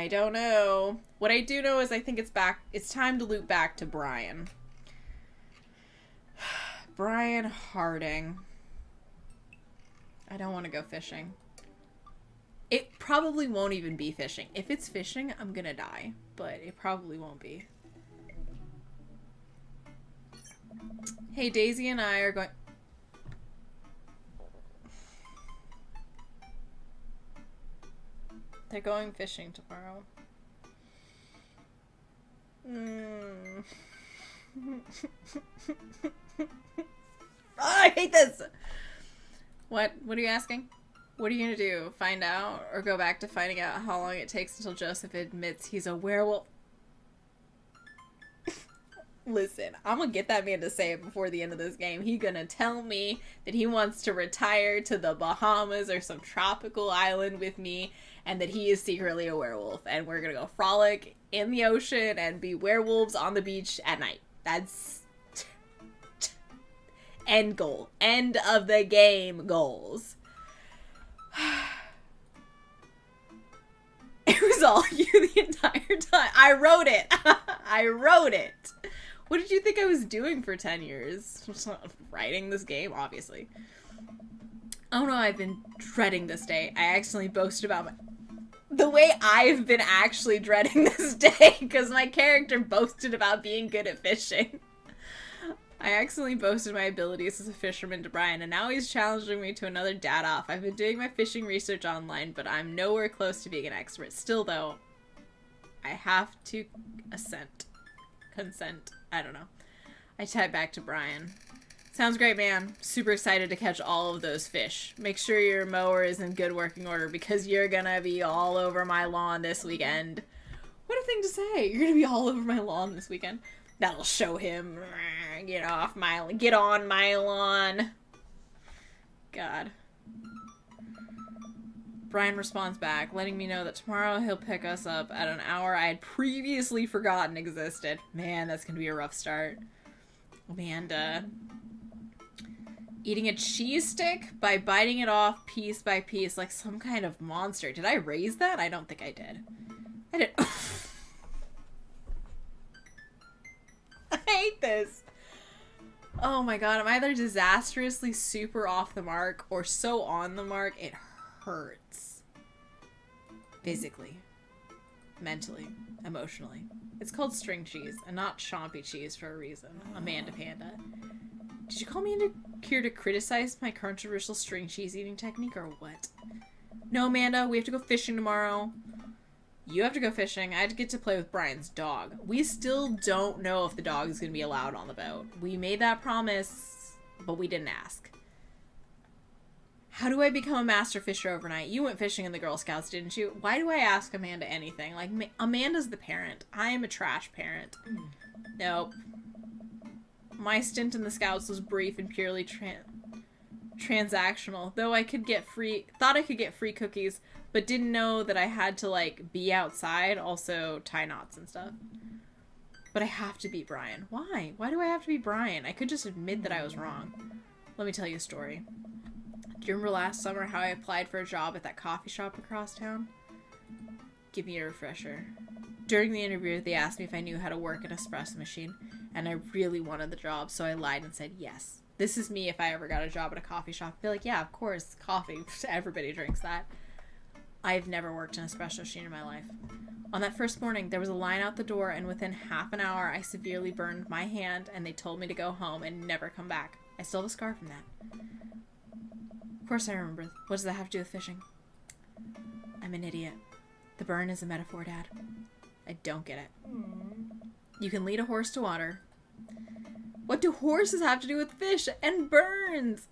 I don't know. What I do know is I think it's time to loop back to Brian. Brian Harding. I don't want to go fishing. It probably won't even be fishing. If it's fishing, I'm gonna die. But it probably won't be. Hey, Daisy and I are going... They're going fishing tomorrow. I hate this! What are you asking? What are you gonna do? Find out? Or go back to finding out how long it takes until Joseph admits he's a werewolf? Listen, I'm gonna get that man to say it before the end of this game. He gonna tell me that he wants to retire to the Bahamas or some tropical island with me, and that he is secretly a werewolf, and we're gonna go frolic in the ocean and be werewolves on the beach at night. That's end goal. End of the game goals. It was all you the entire time. I wrote it. I wrote it. What did you think I was doing for 10 years? Writing this game, obviously. Oh no, I've been dreading this day. I accidentally boasted about the way I've been actually dreading this day, because my character boasted about being good at fishing. I accidentally boasted my abilities as a fisherman to Brian, and now he's challenging me to another dad off. I've been doing my fishing research online, but I'm nowhere close to being an expert. Still, though, I have to consent. I don't know. I type back to Brian. Sounds great, man. Super excited to catch all of those fish. Make sure your mower is in good working order, because you're gonna be all over my lawn this weekend. What a thing to say. You're gonna be all over my lawn this weekend. That'll show him. Get off my lawn. Get on my lawn. God. Brian responds back, letting me know that tomorrow he'll pick us up at an hour I had previously forgotten existed. Man, that's gonna be a rough start. Amanda. Eating a cheese stick by biting it off piece by piece like some kind of monster. Did I raise that? I don't think I did. I did. I hate this. Oh my god, I'm either disastrously super off the mark or so on the mark it hurts. Physically. Mentally. Emotionally. It's called string cheese and not chompy cheese for a reason. Amanda Panda. Did you call me into here to criticize my controversial string cheese eating technique or what? No, Amanda, we have to go fishing tomorrow. You have to go fishing. I get to play with Brian's dog. We still don't know if the dog is going to be allowed on the boat. We made that promise, but we didn't ask. How do I become a master fisher overnight? You went fishing in the Girl Scouts, didn't you? Why do I ask Amanda anything? Like, Amanda's the parent. I am a trash parent. Nope. My stint in the Scouts was brief and purely transactional. Though I could get thought I could get free cookies, but didn't know that I had to, like, be outside, also tie knots and stuff. But I have to beat Brian. Why? Why do I have to beat Brian? I could just admit that I was wrong. Let me tell you a story. Do you remember last summer how I applied for a job at that coffee shop across town? Give me a refresher. During the interview, they asked me if I knew how to work an espresso machine, and I really wanted the job, so I lied and said yes. This is me if I ever got a job at a coffee shop. I'd be like, yeah, of course, coffee. Everybody drinks that. I've never worked an espresso machine in my life. On that first morning, there was a line out the door, and within half an hour, I severely burned my hand, and they told me to go home and never come back. I still have a scar from that. Of course I remember. What does that have to do with fishing? I'm an idiot. The burn is a metaphor, Dad. I don't get it. You can lead a horse to water. What do horses have to do with fish and burns?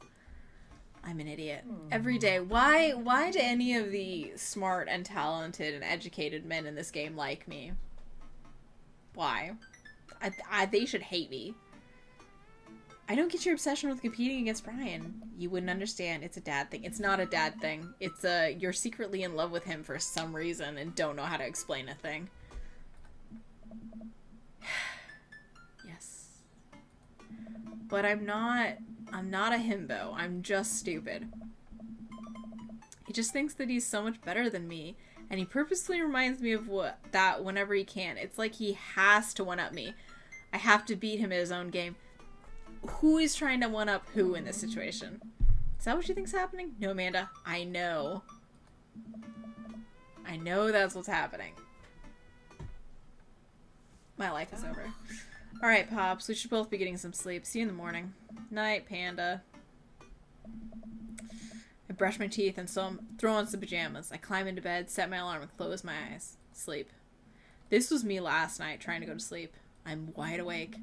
I'm an idiot. Every day. Why do any of the smart and talented and educated men in this game like me? Why? They should hate me. I don't get your obsession with competing against Brian. You wouldn't understand. It's a dad thing. It's not a dad thing. It's you're secretly in love with him for some reason and don't know how to explain a thing. Yes. But I'm not a himbo. I'm just stupid. He just thinks that he's so much better than me And he purposely reminds me of that whenever he can. It's like he has to one-up me. I have to beat him at his own game. Who is trying to one-up who in this situation? Is that what you think's happening? No, Amanda. I know. I know that's what's happening. My life is over. Alright, Pops. We should both be getting some sleep. See you in the morning. Night, Panda. I brush my teeth and so throw on some pajamas. I climb into bed, set my alarm, and close my eyes. Sleep. This was me last night, trying to go to sleep. I'm wide awake.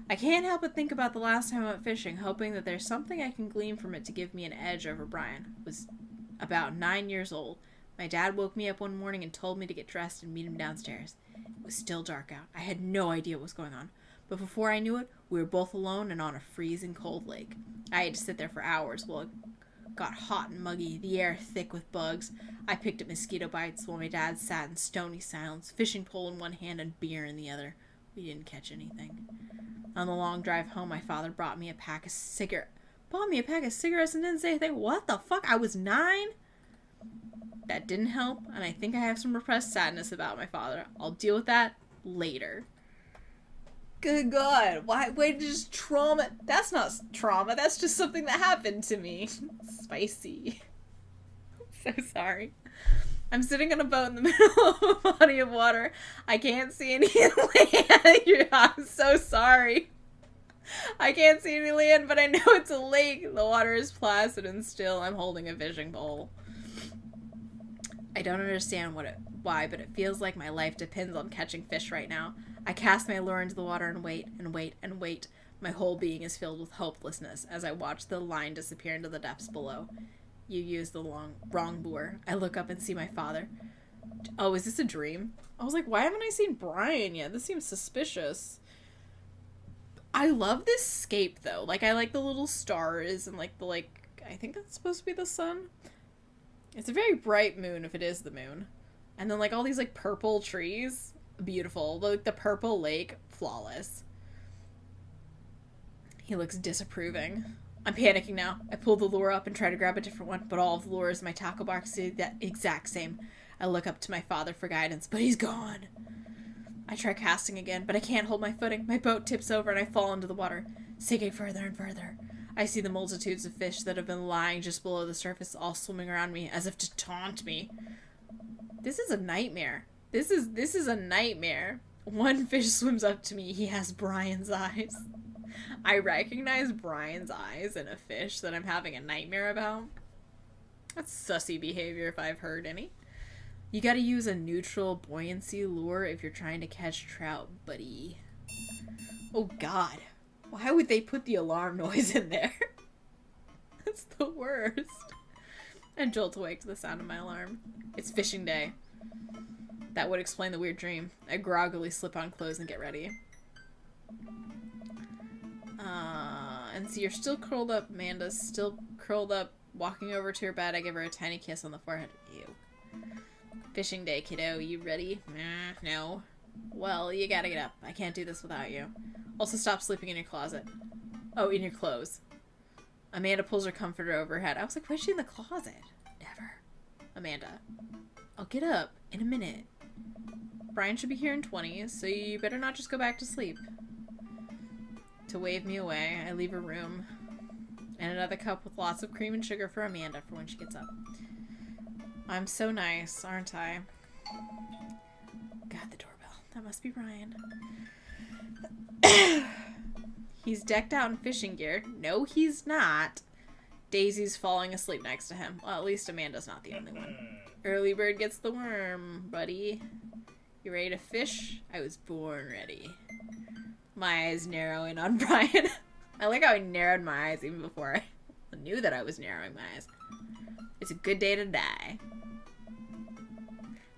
I can't help but think about the last time I went fishing, hoping that there's something I can glean from it to give me an edge over Brian. I was about 9 years old. My dad woke me up one morning and told me to get dressed and meet him downstairs. It was still dark out. I had no idea what was going on. But before I knew it, we were both alone and on a freezing cold lake. I had to sit there for hours while it got hot and muggy, the air thick with bugs. I picked up mosquito bites while my dad sat in stony silence, fishing pole in one hand and beer in the other. We didn't catch anything. On the long drive home, my father bought me a pack of cigarettes and didn't say anything. What the fuck? I was 9? That didn't help, and I think I have some repressed sadness about my father. I'll deal with that later. Good God. Why just trauma? That's not trauma. That's just something that happened to me. Spicy. I'm so sorry. I'm sitting on a boat in the middle of a body of water. I can't see any land. I'm so sorry. I can't see any land, but I know it's a lake. The water is placid and still. I'm holding a fishing pole. I don't understand why, but it feels like my life depends on catching fish right now. I cast my lure into the water and wait and wait and wait. My whole being is filled with hopelessness as I watch the line disappear into the depths below. You used the wrong lure. I look up and see my father. Oh, is this a dream? I was like, why haven't I seen Brian yet? This seems suspicious. I love this scape, though. Like, I like the little stars and, like, I think that's supposed to be the sun. It's a very bright moon, if it is the moon. And then, like, all these, like, purple trees. Beautiful. Like, the purple lake. Flawless. He looks disapproving. I'm panicking now. I pull the lure up and try to grab a different one, but all of the lures in my tackle box do the exact same. I look up to my father for guidance, but he's gone. I try casting again, but I can't hold my footing. My boat tips over and I fall into the water, sinking further and further. I see the multitudes of fish that have been lying just below the surface, all swimming around me, as if to taunt me. This is a nightmare. This is a nightmare. One fish swims up to me. He has Brian's eyes. I recognize Brian's eyes in a fish that I'm having a nightmare about. That's sussy behavior if I've heard any. You gotta use a neutral buoyancy lure if you're trying to catch trout, buddy. Oh God. Why would they put the alarm noise in there? That's the worst. I jolt awake to the sound of my alarm. It's fishing day. That would explain the weird dream. I groggily slip on clothes and get ready. And so you're still curled up. Amanda's still curled up, walking over to her bed. I give her a tiny kiss on the forehead. Ew. Fishing day, kiddo. You ready? No. Well, you gotta get up. I can't do this without you. Also, stop sleeping in your closet. Oh, in your clothes. Amanda pulls her comforter over her head. I was like, why's she in the closet? Never. Amanda. I'll get up in a minute. Brian should be here in 20, so you better not just go back to sleep. To wave me away, I leave her room. And another cup with lots of cream and sugar for Amanda for when she gets up. I'm so nice, aren't I? God, the doorbell. That must be Brian. He's decked out in fishing gear. No, he's not. Daisy's falling asleep next to him. Well, at least Amanda's not the only one. Early bird gets the worm, buddy. You ready to fish? I was born ready. My eyes narrow in on Brian. I like how I narrowed my eyes even before I knew that I was narrowing my eyes. It's a good day to die.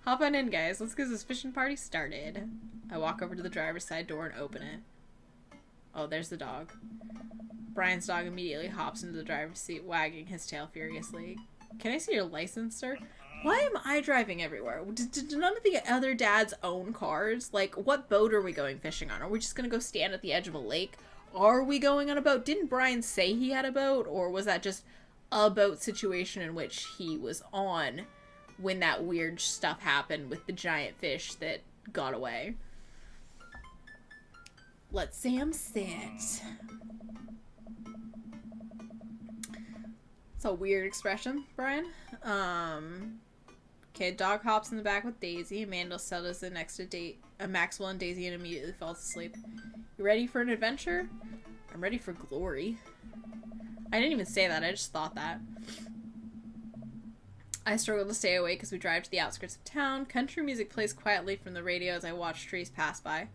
Hop on in, guys. Let's get this fishing party started. I walk over to the driver's side door and open it. Oh, there's the dog. Brian's dog immediately hops into the driver's seat, wagging his tail furiously. Can I see your license, sir? Why am I driving everywhere? Did none of the other dads own cars? Like, what boat are we going fishing on? Are we just gonna go stand at the edge of a lake? Are we going on a boat? Didn't Brian say he had a boat? Or was that just a boat situation in which he was on when that weird stuff happened with the giant fish that got away. Let Sam sit. It's a weird expression, Brian. Okay, dog hops in the back with Daisy. Amanda settles in next to Maxwell and Daisy and immediately falls asleep. You ready for an adventure? I'm ready for glory. I didn't even say that, I just thought that. I struggle to stay awake as we drive to the outskirts of town. Country music plays quietly from the radio as I watch trees pass by.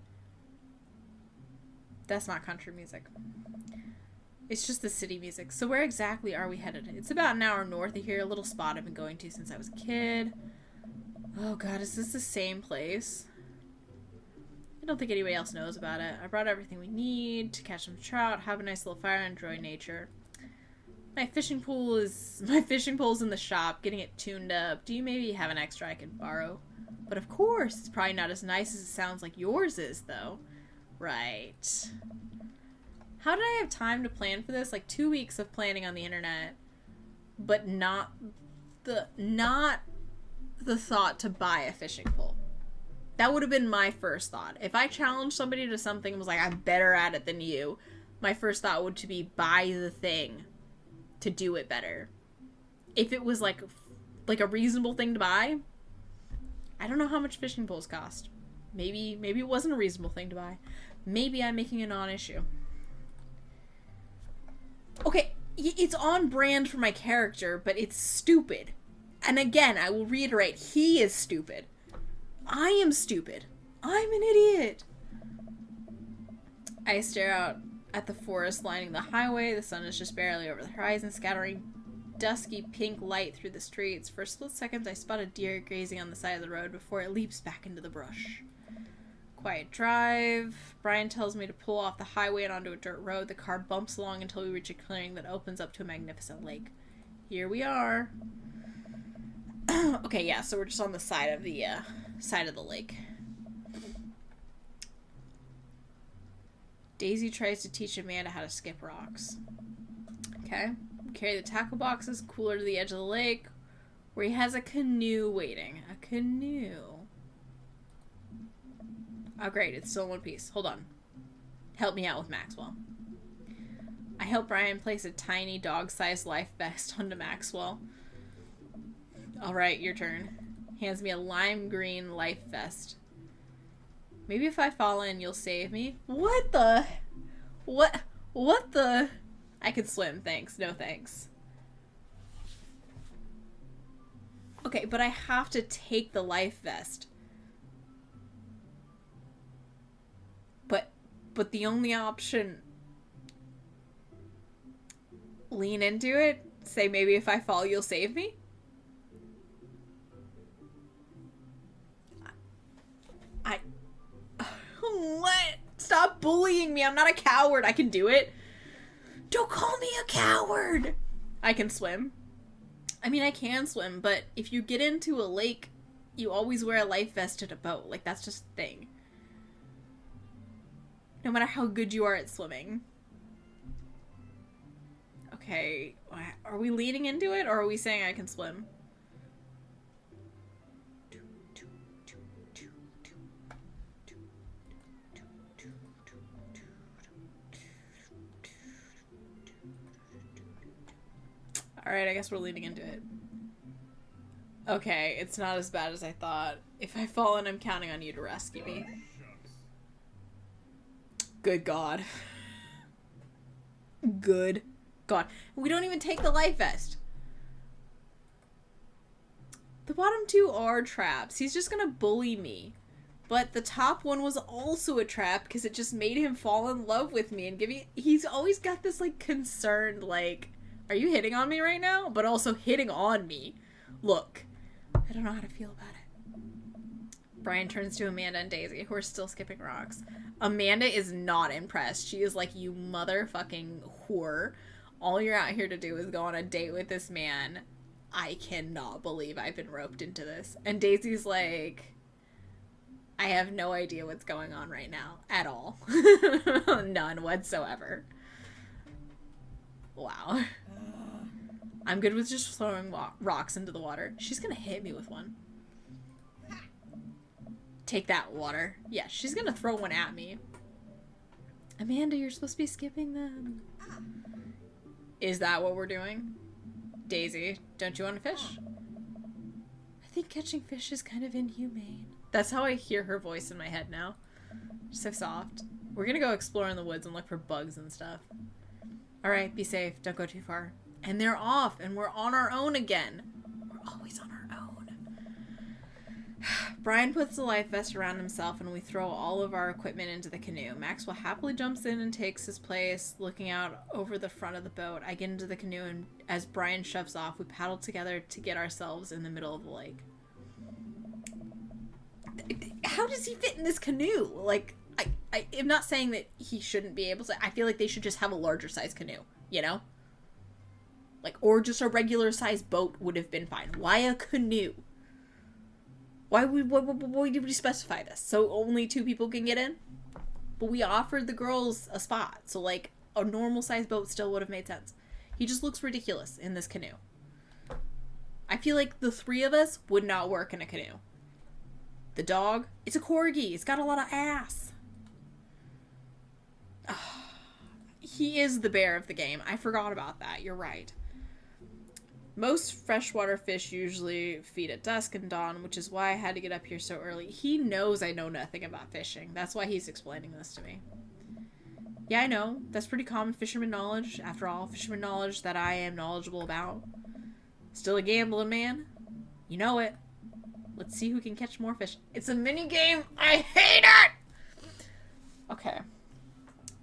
That's not country music. It's just the city music. So where exactly are we headed? It's about an hour north of here, a little spot I've been going to since I was a kid. Oh god, is this the same place? I don't think anybody else knows about it. I brought everything we need to catch some trout, have a nice little fire, and enjoy nature. My fishing pole's in the shop, getting it tuned up. Do you maybe have an extra I can borrow? But of course, it's probably not as nice as it sounds like yours is, though. Right. How did I have time to plan for this? Like 2 weeks of planning on the internet, but not the thought to buy a fishing pole. That would have been my first thought. If I challenged somebody to something and was like, I'm better at it than you, my first thought would to be buy the thing to do it better. If it was like a reasonable thing to buy, I don't know how much fishing poles cost. Maybe it wasn't a reasonable thing to buy. Maybe I'm making a non-issue. Okay, it's on brand for my character, but it's stupid. And again, I will reiterate, he is stupid. I am stupid. I'm an idiot. I stare out at the forest lining the highway. The sun is just barely over the horizon, scattering dusky pink light through the streets. For a split second, I spot a deer grazing on the side of the road before it leaps back into the brush. Quiet drive. Brian tells me to pull off the highway and onto a dirt road. The car bumps along until we reach a clearing that opens up to a magnificent lake. Here we are. Okay, yeah, so we're just on the side of the lake. Daisy tries to teach Amanda how to skip rocks. Okay. Carry the tackle boxes cooler to the edge of the lake, where he has a canoe waiting. A canoe. Oh, great. It's still in one piece. Hold on. Help me out with Maxwell. I help Brian place a tiny dog-sized life vest onto Maxwell. All right, your turn. Hands me a lime green life vest. Maybe if I fall in, you'll save me. What the? What the? I can swim, thanks. No thanks. Okay, but I have to take the life vest. But the only option... Lean into it? Say maybe if I fall, you'll save me? What? Stop bullying me. I'm not a coward. I can do it. Don't call me a coward. I can swim. I mean, I can swim, but if you get into a lake, you always wear a life vest at a boat. Like, that's just a thing. No matter how good you are at swimming. Okay. Are we leaning into it, or are we saying I can swim? Alright, I guess we're leaning into it. Okay, it's not as bad as I thought. If I fall in, I'm counting on you to rescue me. Good God. Good God. We don't even take the life vest. The bottom two are traps. He's just gonna bully me. But the top one was also a trap because it just made him fall in love with me and give me... He's always got this, like, concerned, like... Are you hitting on me right now? But also hitting on me. Look. I don't know how to feel about it. Brian turns to Amanda and Daisy, who are still skipping rocks. Amanda is not impressed. She is like, you motherfucking whore. All you're out here to do is go on a date with this man. I cannot believe I've been roped into this. And Daisy's like... I have no idea what's going on right now. At all. None whatsoever. Wow. I'm good with just throwing rocks into the water. She's gonna hit me with one. Take that, water. Yeah, she's gonna throw one at me. Amanda, you're supposed to be skipping them. Is that what we're doing? Daisy, don't you want to fish? I think catching fish is kind of inhumane. That's how I hear her voice in my head now. So soft. We're gonna go explore in the woods and look for bugs and stuff. Alright, be safe. Don't go too far. And they're off, and we're on our own again. We're always on our own. Brian puts the life vest around himself, and we throw all of our equipment into the canoe. Maxwell happily jumps in and takes his place, looking out over the front of the boat. I get into the canoe, and as Brian shoves off, we paddle together to get ourselves in the middle of the lake. How does he fit in this canoe? Like, I'm not saying that he shouldn't be able to. I feel like they should just have a larger size canoe, you know? Like, or just a regular size boat would have been fine. Why a canoe? Why did we specify this? So only 2 people can get in? But we offered the girls a spot. So, like, a normal size boat still would have made sense. He just looks ridiculous in this canoe. I feel like the 3 of us would not work in a canoe. The dog, it's a corgi. It's got a lot of ass. He is the bear of the game. I forgot about that. You're right. Most freshwater fish usually feed at dusk and dawn, which is why I had to get up here so early. He knows I know nothing about fishing. That's why he's explaining this to me. Yeah, I know. That's pretty common fisherman knowledge. After all, fisherman knowledge that I am knowledgeable about. Still a gambling man. You know it. Let's see who can catch more fish. It's a mini game. I hate it! Okay.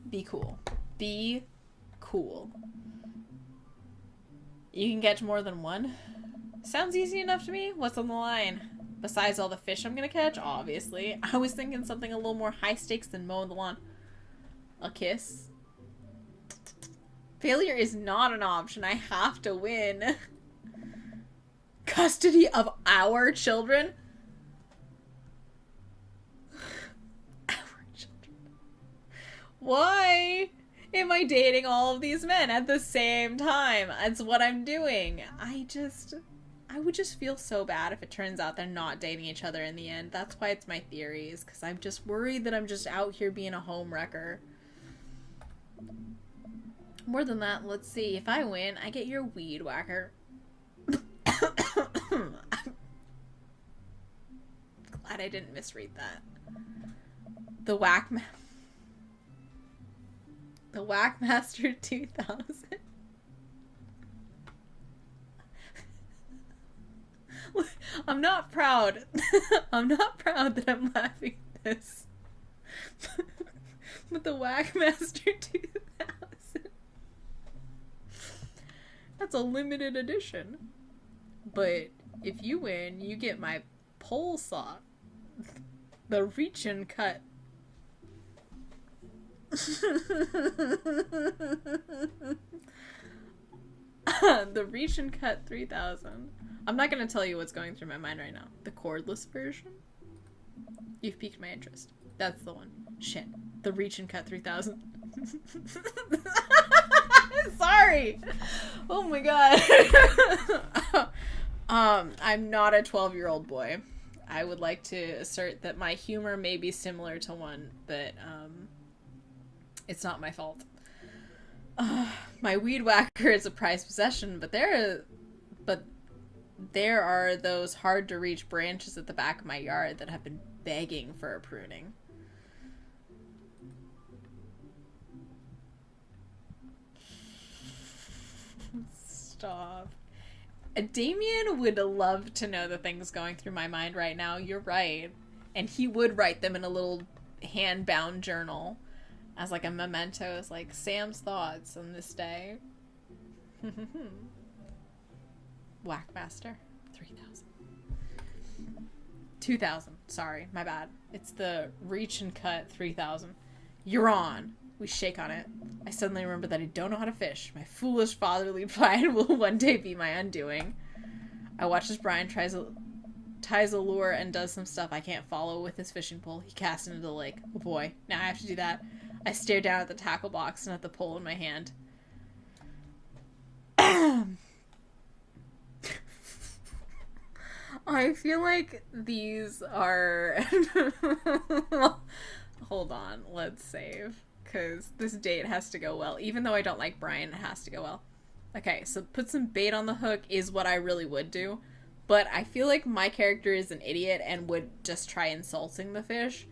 Be cool. Be cool. You can catch more than one? Sounds easy enough to me. What's on the line? Besides all the fish I'm gonna catch, obviously. I was thinking something a little more high stakes than mowing the lawn. A kiss? Failure is not an option. I have to win. Custody of our children? Our children. Why am I dating all of these men at the same time? That's what I'm doing. I would just feel so bad if it turns out they're not dating each other in the end. That's why it's my theories, because I'm just worried that I'm just out here being a home wrecker. More than that, let's see. If I win, I get your weed whacker. I'm glad I didn't misread that. The Whackmaster 2000. I'm not proud. I'm not proud that I'm laughing at this. But the Whackmaster 2000. That's a limited edition. But if you win, you get my pole saw. The reach and cut. The reach and cut 3000. I'm not going to tell you what's going through my mind right now. The cordless version? You've piqued my interest. That's the one. Shit. The reach and cut 3000. Sorry. Oh my god. I'm not a 12-year-old boy. I would like to assert that my humor may be similar to one, but it's not my fault. My weed whacker is a prized possession, but there are those hard to reach branches at the back of my yard that have been begging for a pruning. Stop. Damien would love to know the things going through my mind right now. You're right. And he would write them in a little hand-bound journal as like a memento, as like Sam's thoughts on this day. Whackmaster 3000. 2000. Sorry, my bad. It's the reach and cut 3000. You're on. We shake on it. I suddenly remember that I don't know how to fish. My foolish fatherly pride will one day be my undoing. I watch as Brian ties a lure and does some stuff I can't follow with his fishing pole. He casts into the lake. Oh boy, now I have to do that. I stare down at the tackle box and at the pole in my hand. I feel like these are. Hold on, let's save. Because this date has to go well. Even though I don't like Brian, it has to go well. Okay, so put some bait on the hook is what I really would do. But I feel like my character is an idiot and would just try insulting the fish.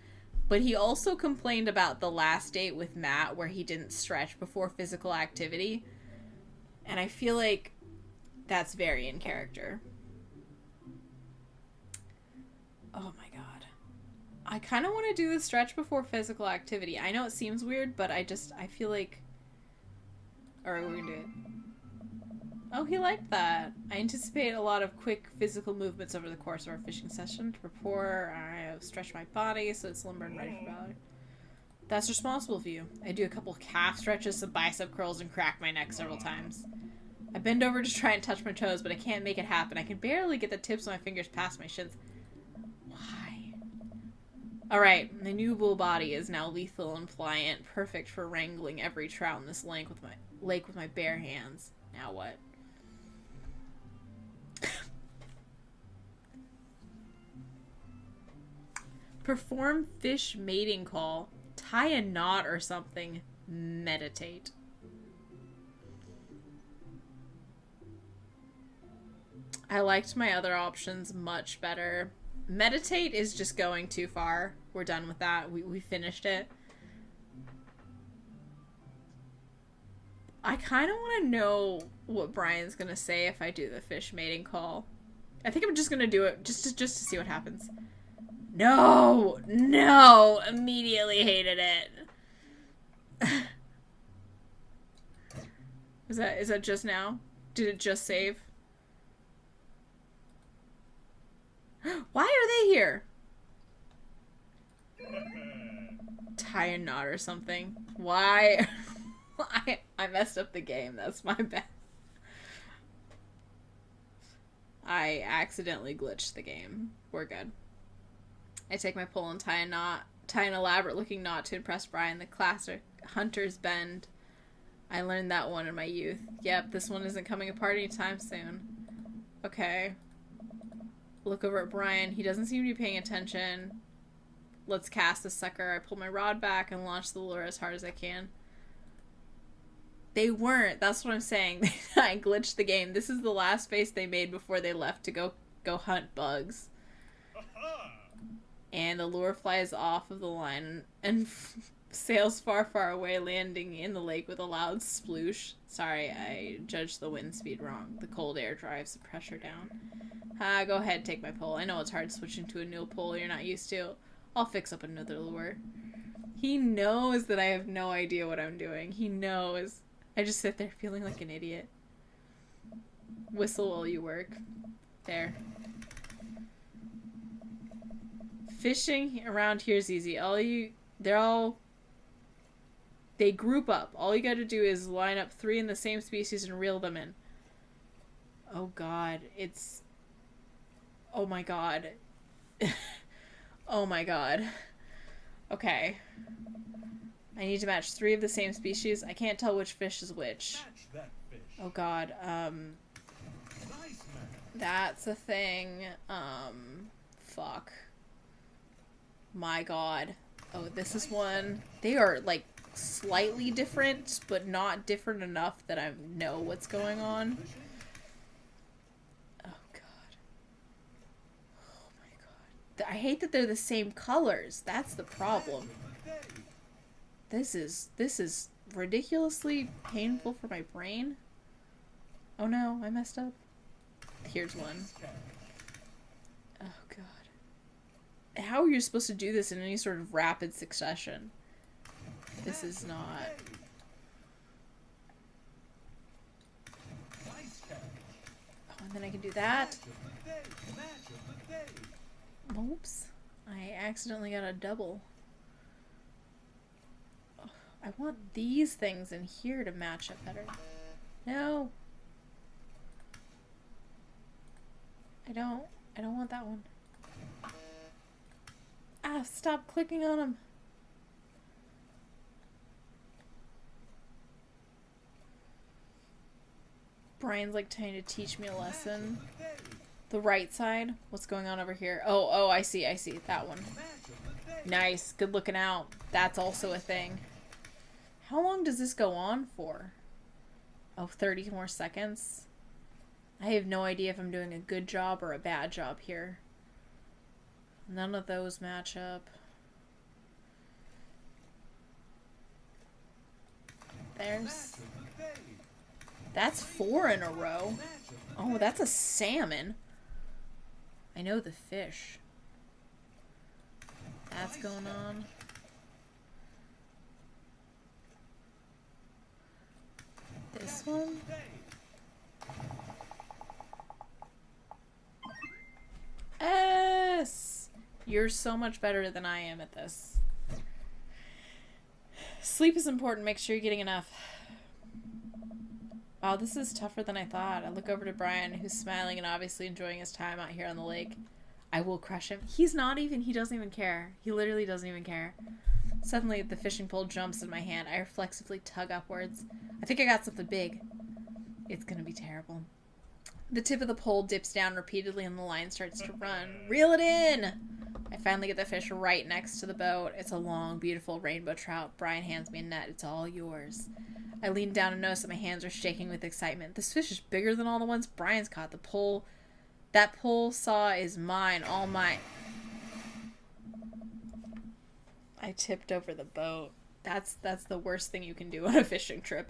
But he also complained about the last date with Matt where he didn't stretch before physical activity. And I feel like that's very in character. Oh my god. I kind of want to do the stretch before physical activity. I know it seems weird, but I feel like... Alright, we're gonna do it. Oh, he liked that. I anticipate a lot of quick physical movements over the course of our fishing session. To prepare, I have stretched my body so it's limber and ready for ballet. That's responsible for you. I do a couple calf stretches, some bicep curls, and crack my neck several times. I bend over to try and touch my toes, but I can't make it happen. I can barely get the tips of my fingers past my shins. Why? Alright, my new bull body is now lethal and pliant, perfect for wrangling every trout in this lake with my bare hands. Now what? Perform fish mating call. Tie a knot or something. Meditate. I liked my other options much better. Meditate is just going too far. We're done with that. We finished it. I kind of want to know what Brian's going to say if I do the fish mating call. I think I'm just going to do it just to see what happens. No! No! Immediately hated it. Is that just now? Did it just save? Why are they here? Tie a knot or something. Why? I messed up the game. That's my bad. I accidentally glitched the game. We're good. I take my pole and tie an elaborate looking knot to impress Brian. The classic hunter's bend. I learned that one in my youth. Yep, this one isn't coming apart anytime soon. Okay. Look over at Brian. He doesn't seem to be paying attention. Let's cast the sucker. I pull my rod back and launch the lure as hard as I can. They weren't. That's what I'm saying. I glitched the game. This is the last face they made before they left to go hunt bugs. And the lure flies off of the line and sails far, far away, landing in the lake with a loud sploosh. Sorry, I judged the wind speed wrong. The cold air drives the pressure down. Go ahead, take my pole. I know it's hard switching to a new pole you're not used to. I'll fix up another lure. He knows that I have no idea what I'm doing. He knows. I just sit there feeling like an idiot. Whistle while you work. There. Fishing around here is easy. They group up. All you gotta do is line up 3 in the same species and reel them in. Oh god, oh my god. Oh my god. Okay. I need to match 3 of the same species. I can't tell which fish is which. Oh god, that's a thing. Fuck. My god. Oh, this is one. They are, like, slightly different, but not different enough that I know what's going on. Oh god. Oh my god. I hate that they're the same colors. That's the problem. This is ridiculously painful for my brain. Oh no, I messed up. Here's one. Oh god. How are you supposed to do this in any sort of rapid succession? This is not. Oh, and then I can do that. Oops. I accidentally got a double. Oh, I want these things in here to match up better. No. I don't want that one. Ah, stop clicking on them. Brian's like trying to teach me a lesson. The right side? What's going on over here? Oh, I see. That one. Nice. Good looking out. That's also a thing. How long does this go on for? Oh, 30 more seconds. I have no idea if I'm doing a good job or a bad job here. None of those match up. There's... That's 4 in a row. Oh, that's a salmon. I know the fish. That's going on. This one? Yes! You're so much better than I am at this. Sleep is important. Make sure you're getting enough. Wow, this is tougher than I thought. I look over to Brian, who's smiling and obviously enjoying his time out here on the lake. I will crush him. He doesn't even care. He literally doesn't even care. Suddenly, the fishing pole jumps in my hand. I reflexively tug upwards. I think I got something big. It's gonna be terrible. The tip of the pole dips down repeatedly and the line starts to run. Reel it in! I finally get the fish right next to the boat. It's a long, beautiful rainbow trout. Brian hands me a net. It's all yours. I lean down and notice that my hands are shaking with excitement. This fish is bigger than all the ones Brian's caught. That pole saw is mine, all mine. I tipped over the boat. That's the worst thing you can do on a fishing trip.